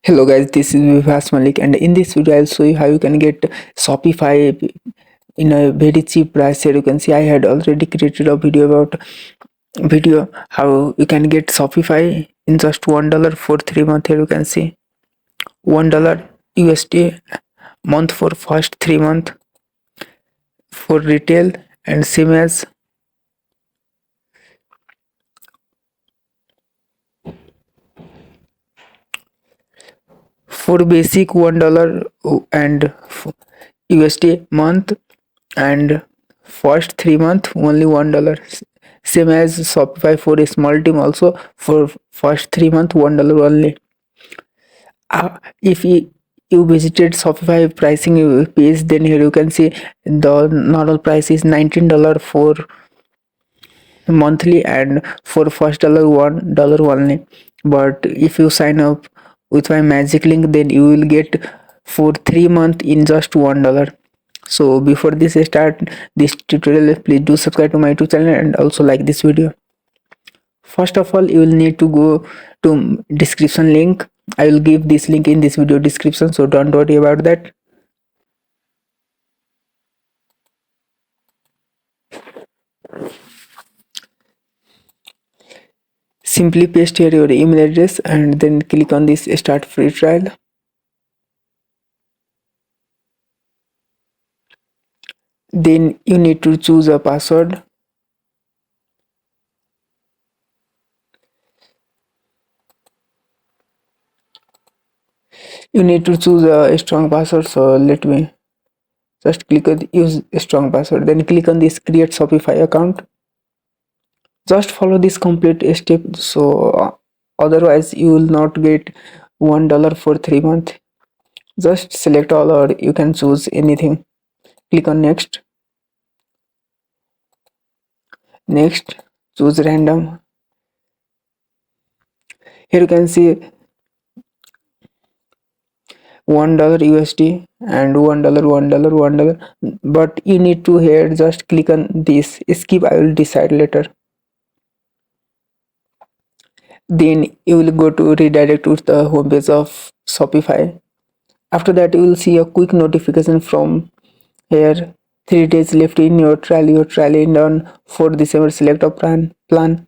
Hello guys, this is Vivas Malik, and in this video I'll show you how you can get Shopify in a very cheap price. Here you can see I had already created a video how you can get Shopify in just $1 for 3 months. Here you can see $1 USD month for first 3 months for retail, and same as for basic $1 and USD month, and first 3 months only $1. Same as Shopify for a small team also for first 3 months $1 only. If you visited Shopify pricing page, then here you can see the normal price is $19 for monthly, and for first dollar $1 only. But if you sign up with my magic link, then you will get for 3 months in just $1. So before this start this tutorial, please do subscribe to my YouTube channel and also like this video. First of all, you will need to go to description link. I will give this link in this video description, so don't worry about that. Simply paste here your email address and then click on this start free trial. Then you need to choose a password. You need to choose a strong password, so let me just click on use a strong password, then click on this create Shopify account. Just follow this complete step, so otherwise you will not get $1 for 3 months. Just select all, or you can choose anything. Click on next. Choose random. Here you can see $1 USD and $1, but you need to here just click on this skip, I will decide later. Then you will go to redirect to the homepage of Shopify. After that, you will see a quick notification from here. 3 days left in your trial. Your trial end on 4 December. Select a plan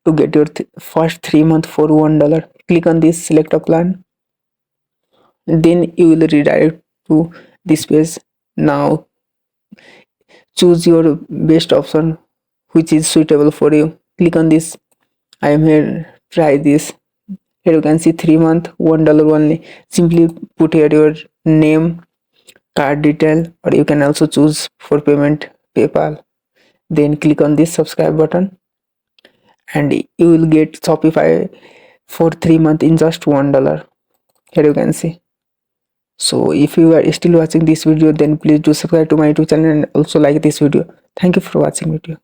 to get your first 3 months for $1. Click on this select a plan. Then you will redirect to this page. Now choose your best option which is suitable for you. Click on this. I am here. Try this. Here you can see 3 months $1 only. Simply put here your name, card detail, or you can also choose for payment PayPal. Then click on this subscribe button and you will get Shopify for 3 months in just $1. Here you can see. So if you are still watching this video, then please do subscribe to my YouTube channel and also like this video. Thank you for watching video.